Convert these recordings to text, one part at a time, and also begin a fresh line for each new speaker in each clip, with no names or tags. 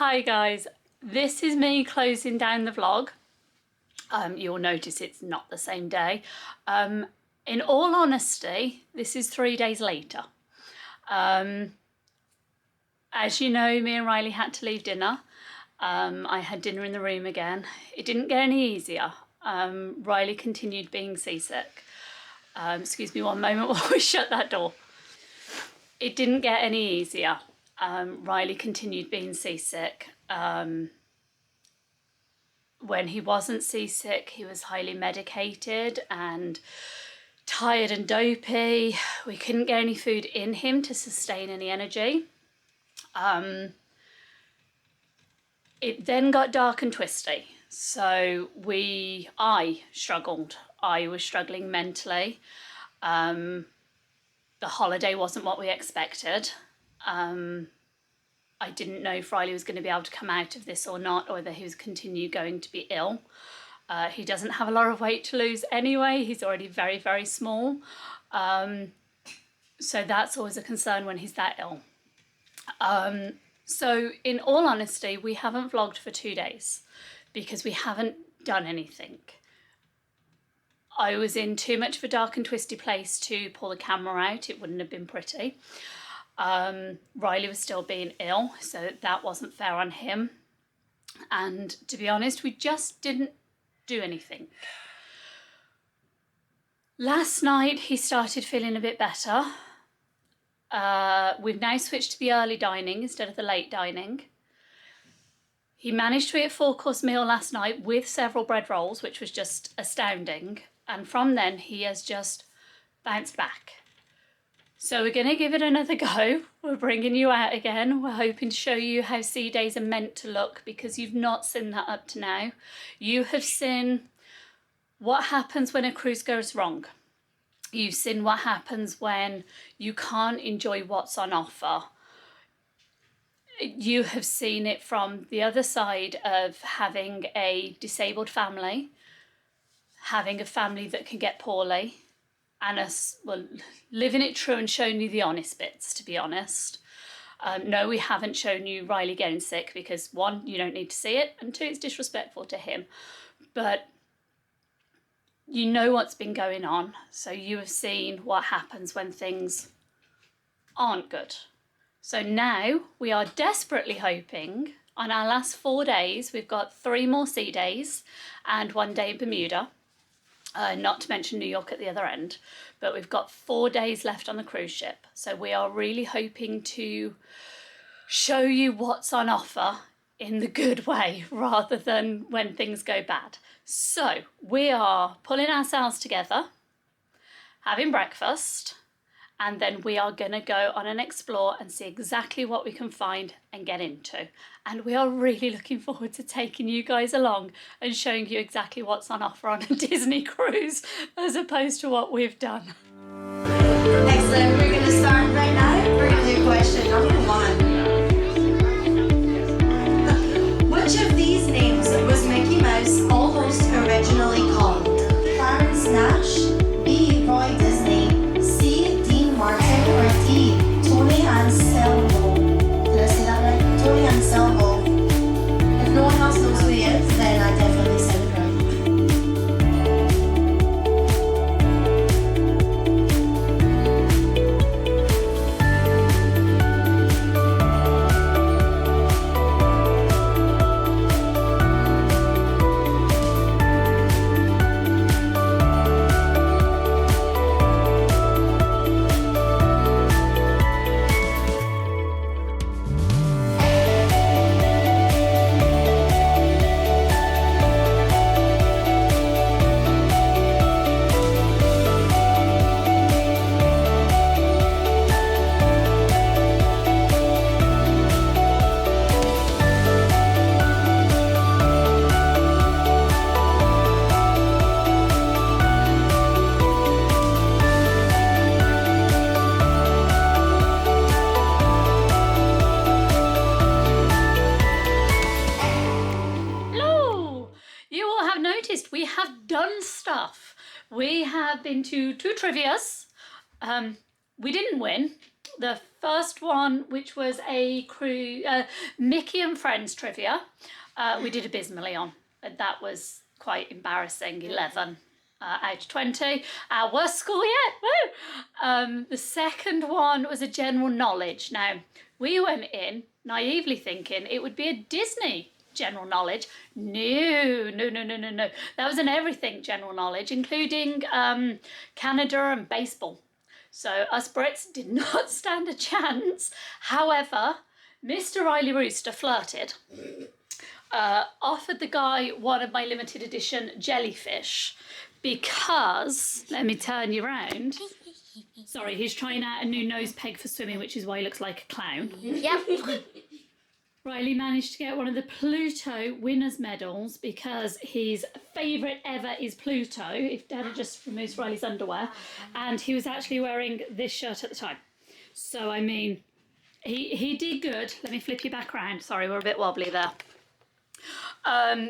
Hi guys, this is me closing down the vlog. You'll notice it's not the same day. In all honesty, this is 3 days later. As you know, me and Riley had to leave dinner. I had dinner in the room again. It didn't get any easier. Riley continued being seasick. Excuse me one moment while we shut that door. It didn't get any easier. Riley continued being seasick. When he wasn't seasick, he was highly medicated and tired and dopey. We couldn't get any food in him to sustain any energy. It then got dark and twisty. So I struggled. I was struggling mentally. The holiday wasn't what we expected. I didn't know if Riley was going to be able to come out of this or not, or whether he was going to be ill. He doesn't have a lot of weight to lose anyway. He's already very, very small. So that's always a concern when he's that ill. So in all honesty, we haven't vlogged for 2 days because we haven't done anything. I was in too much of a dark and twisty place to pull the camera out. It wouldn't have been pretty. Riley was still being ill, so that wasn't fair on him. And to be honest, we just didn't do anything. Last night, he started feeling a bit better. We've now switched to the early dining instead of the late dining. He managed to eat a 4-course meal last night with several bread rolls, which was just astounding. And from then, he has just bounced back. So we're going to give it another go. We're bringing you out again. We're hoping to show you how sea days are meant to look, because you've not seen that up to now. You have seen what happens when a cruise goes wrong. You've seen what happens when you can't enjoy what's on offer. You have seen it from the other side of having a disabled family, having a family that can get poorly, and us, well, living it true and showing you the honest bits, to be honest. No, we haven't shown you Riley getting sick because 1, you don't need to see it, and 2, it's disrespectful to him. But you know what's been going on, so you have seen what happens when things aren't good. So now we are desperately hoping on our last 4 days, we've got 3 more sea days and 1 day in Bermuda. Not to mention New York at the other end, but we've got 4 days left on the cruise ship. So we are really hoping to show you what's on offer in the good way rather than when things go bad. So we are pulling ourselves together, having breakfast, and then we are going to go on an explore and see exactly what we can find and get into. And we are really looking forward to taking you guys along and showing you exactly what's on offer on a Disney cruise as opposed to what we've done.
Excellent. We're going to start right now. We're going to do question number 1. Which of these names was Mickey Mouse almost originally called? Clarence Nash, B. Roy Disney, C. Dean Martin, or D. Tony Anselmo? Did I say that right? Tony Anselmo. If no one else knows who he is, then I definitely said it right.
We have done stuff. We have been to 2 trivias. We didn't win. The first one, which was a Mickey and Friends trivia, we did abysmally on. That was quite embarrassing, 11 out of 20. Our worst score yet, woo! The second one was a general knowledge. Now, we went in naively thinking it would be a Disney general knowledge. No. That was an everything general knowledge, including Canada and baseball. So us Brits did not stand a chance. However, Mr. Riley Rooster flirted, offered the guy one of my limited edition jellyfish because, let me turn you round. Sorry, he's trying out a new nose peg for swimming, which is why he looks like a clown.
Yep.
Riley managed to get one of the Pluto winners medals because his favourite ever is Pluto, if Dad just removes Riley's underwear, and he was actually wearing this shirt at the time. So, I mean, he did good. Let me flip you back around. Sorry, we're a bit wobbly there.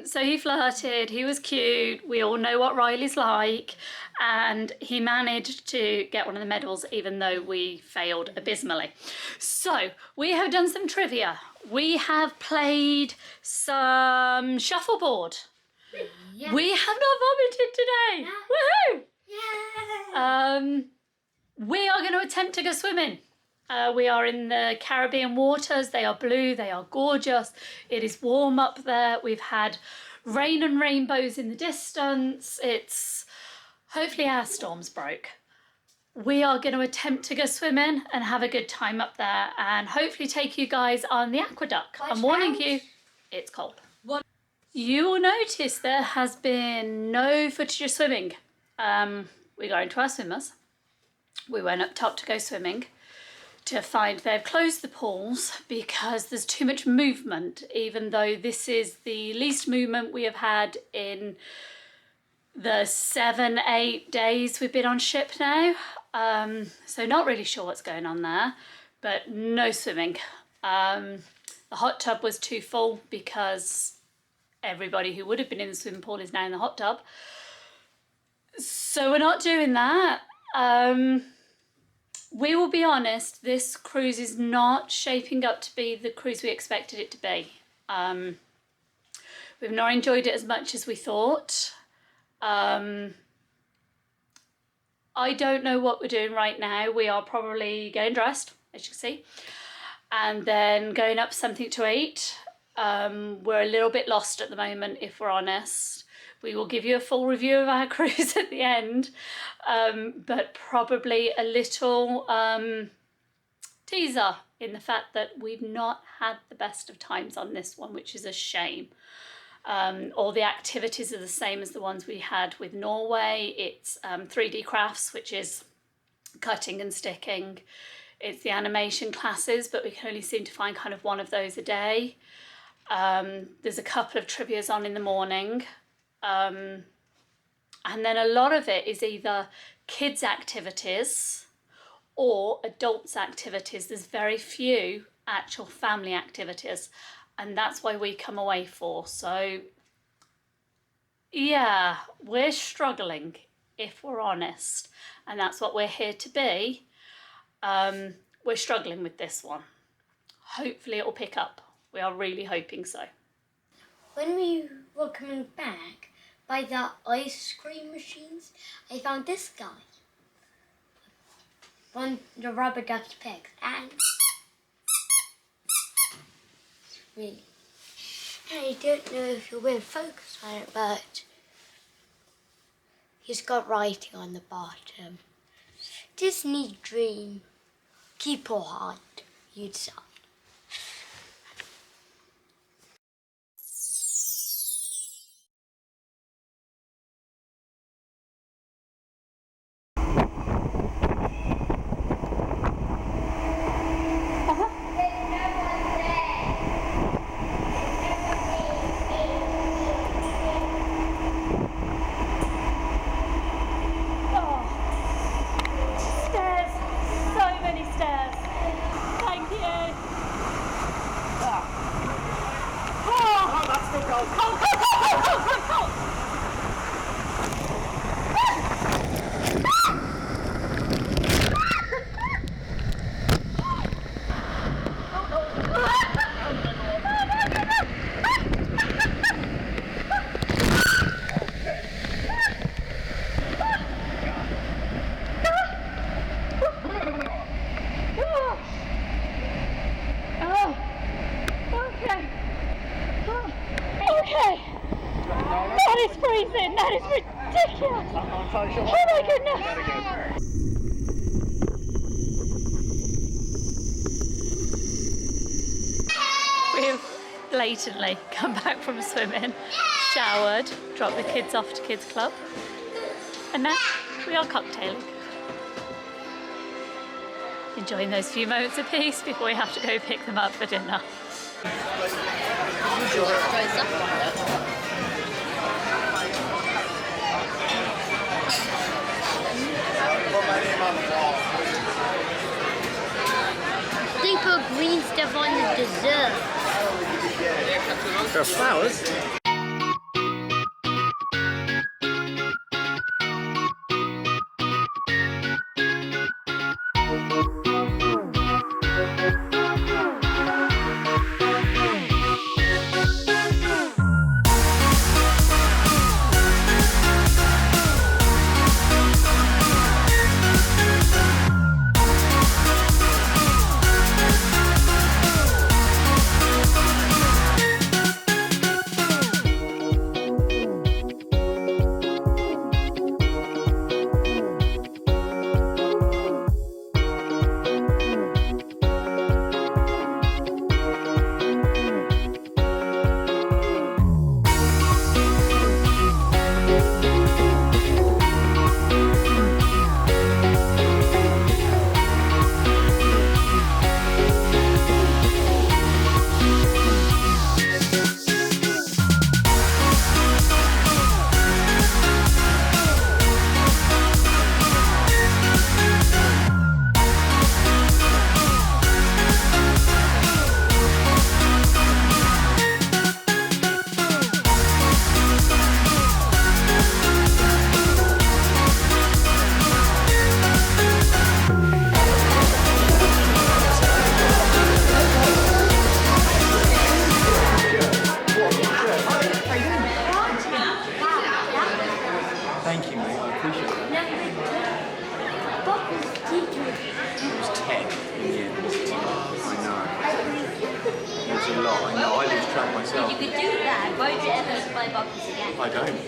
So he flirted, he was cute, we all know what Riley's like, and he managed to get one of the medals even though we failed abysmally. So we have done some trivia. We have played some shuffleboard.
Yeah.
We have not vomited today.
Yeah.
Woohoo!
Yeah.
We are going to attempt to go swimming. We are in the Caribbean waters. They are blue, they are gorgeous. It is warm up there. We've had rain and rainbows in the distance. It's hopefully our storms broke. We are going to attempt to go swimming and have a good time up there and hopefully take you guys on the aqueduct. I'm warning you, it's cold. You will notice there has been no footage of swimming. We got into our swimmers. We went up top to go swimming, to find they've closed the pools because there's too much movement, even though this is the least movement we have had in the 7-8 days we've been on ship now. So not really sure what's going on there, but no swimming. The hot tub was too full because everybody who would have been in the swimming pool is now in the hot tub. So we're not doing that. We will be honest, this cruise is not shaping up to be the cruise we expected it to be. We've not enjoyed it as much as we thought. I don't know what we're doing right now. We are probably getting dressed, as you can see, and then going up something to eat. We're a little bit lost at the moment, if we're honest. We will give you a full review of our cruise at the end, but probably a little teaser in the fact that we've not had the best of times on this one, which is a shame. All the activities are the same as the ones we had with Norway. It's 3D crafts, which is cutting and sticking. It's the animation classes, but we can only seem to find kind of one of those a day. There's a couple of trivias on in the morning. And then a lot of it is either kids' activities or adults' activities. There's very few actual family activities, and that's why we come away for. So, yeah, we're struggling, if we're honest, and that's what we're here to be. We're struggling with this one. Hopefully it will pick up. We are really hoping so.
When we were coming back by the ice cream machines, I found this guy. The rubber ducky pigs. And it's really... I don't know if you'll win focus on it, but he's got writing on the bottom. Disney dream. Keep your heart, you'd say.
Stairs, so many stairs. Thank you. ridiculous!
I'm trying to show
Oh my goodness!
Very good.
We've blatantly come back from swimming, showered, dropped the kids off to Kids Club, and now we are cocktailing. Enjoying those few moments of peace before we have to go pick them up for dinner.
They put green stuff on the dessert.
There are flowers. Thank you, mate. I appreciate that. It was 10 in the end. I know. It was a lot. I know. I lose track myself.
You could do that. Why would you ever buy boxes again?
I don't.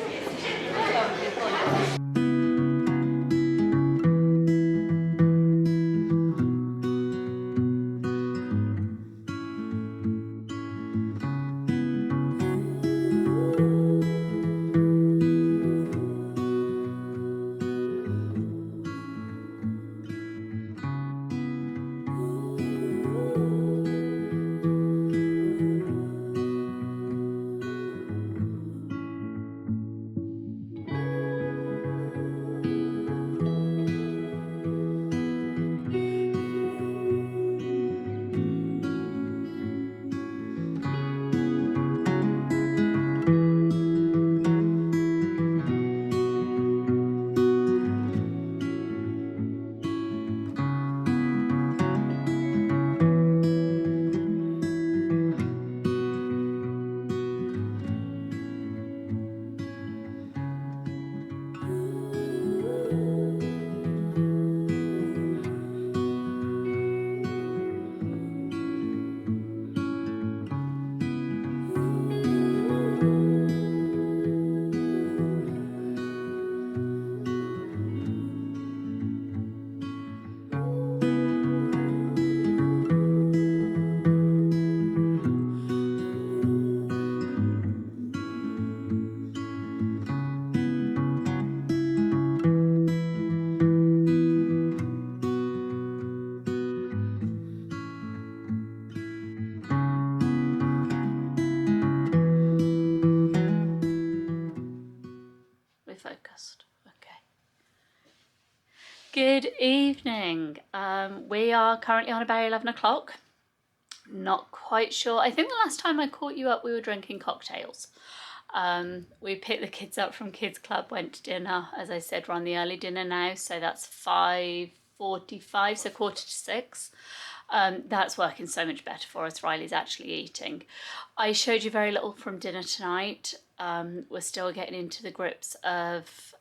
Focused. Okay. Good evening. We are currently on about 11 o'clock. Not quite sure. I think the last time I caught you up, we were drinking cocktails. We picked the kids up from Kids Club, went to dinner. As I said, we're on the early dinner now, so that's 5:45, so 5:45. That's working so much better for us. Riley's actually eating. I showed you very little from dinner tonight. We're still getting into the grips of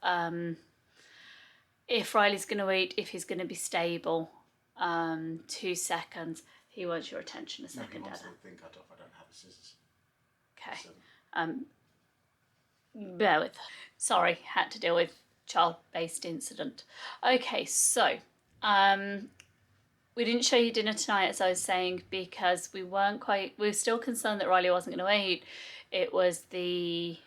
if Riley's going to eat, if he's going to be stable. 2 seconds. He wants your attention a second, Dada.
Thing cut off. I don't have a scissors.
Okay.
So,
bear with. Sorry, had to deal with child-based incident. Okay, so we didn't show you dinner tonight, as I was saying, because we were still concerned that Riley wasn't going to eat. It was the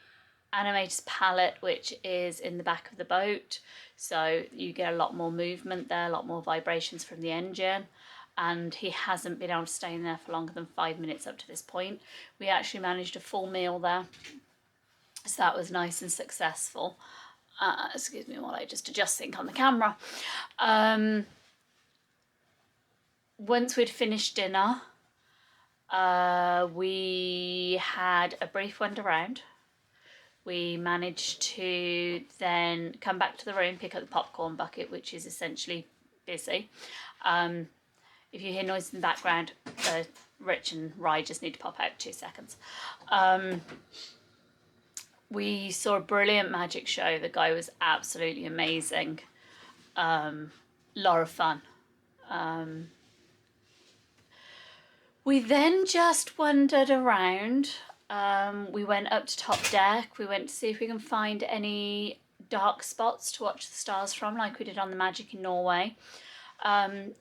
animator's pallet, which is in the back of the boat, so you get a lot more movement there, a lot more vibrations from the engine, and he hasn't been able to stay in there for longer than 5 minutes up to this point. We actually managed a full meal there, so that was nice and successful. Excuse me while I just adjust sync on the camera. Once we'd finished dinner, we had a brief wander around. We managed to then come back to the room, pick up the popcorn bucket, which is essentially busy. If you hear noise in the background, Rich and Rye just need to pop out 2 seconds. We saw a brilliant magic show. The guy was absolutely amazing. Lot of fun. We then just wandered around. We went up to top deck. We went to see if we can find any dark spots to watch the stars from, like we did on the Magic in Norway.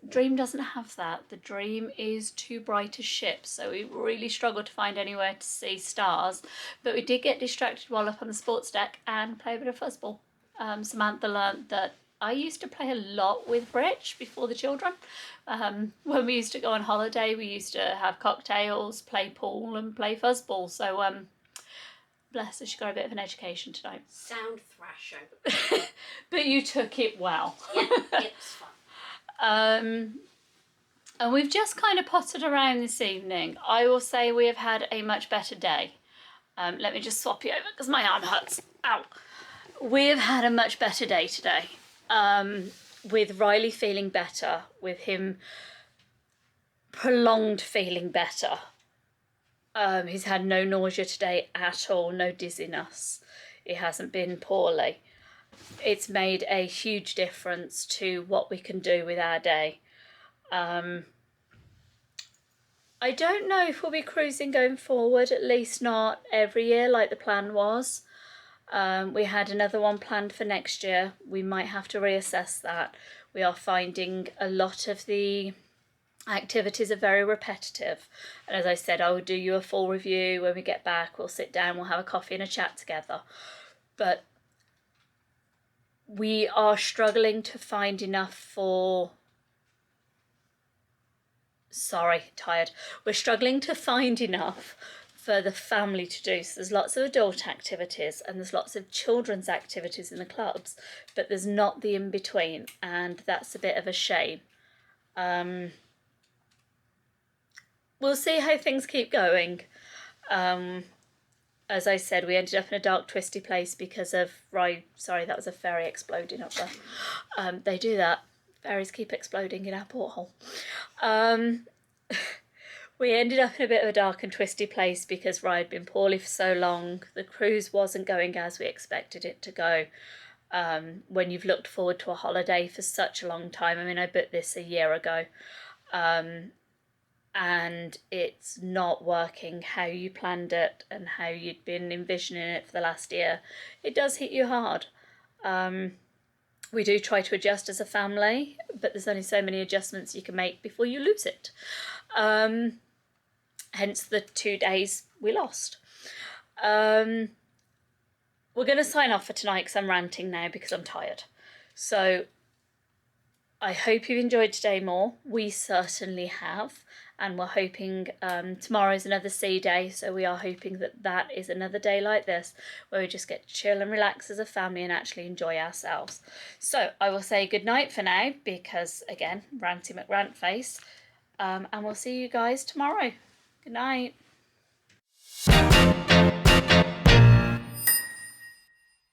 Dream doesn't have that. The Dream is too bright a ship, so we really struggled to find anywhere to see stars. But we did get distracted while up on the sports deck and play a bit of fuzzball. Samantha learnt that I used to play a lot with Rich before the children. When we used to go on holiday, we used to have cocktails, play pool and play fuzzball. So bless her, she got a bit of an education tonight.
Sound thrasher.
But you took it well.
Yeah, it was fun.
And we've just kind of pottered around this evening. I will say we have had a much better day. Let me just swap you over because my arm hurts. Ow. We have had a much better day today. With Riley feeling better, with him prolonged feeling better. He's had no nausea today at all, no dizziness. He hasn't been poorly. It's made a huge difference to what we can do with our day. I don't know if we'll be cruising going forward, at least not every year like the plan was. We had another one planned for next year. We might have to reassess that. We are finding a lot of the activities are very repetitive. And as I said, I will do you a full review when we get back. We'll sit down, we'll have a coffee and a chat together. But we are struggling to find enough for... We're struggling to find enough for the family to do. So there's lots of adult activities and there's lots of children's activities in the clubs, but there's not the in-between, and that's a bit of a shame. We'll see how things keep going. As I said, we ended up in a dark, twisty place because of sorry, that was a ferry exploding up there. They do that. Ferries keep exploding in our porthole. We ended up in a bit of a dark and twisty place because Rye had been poorly for so long. The cruise wasn't going as we expected it to go. When you've looked forward to a holiday for such a long time. I mean, I booked this a year ago. And it's not working how you planned it and how you'd been envisioning it for the last year. It does hit you hard. We do try to adjust as a family, but there's only so many adjustments you can make before you lose it. Hence the 2 days we lost. We're going to sign off for tonight because I'm ranting now because I'm tired. So I hope you've enjoyed today more. We certainly have. And we're hoping tomorrow is another sea day. So we are hoping that that is another day like this where we just get to chill and relax as a family and actually enjoy ourselves. So I will say good night for now because, again, Ranty McRantface. And we'll see you guys tomorrow. Good night.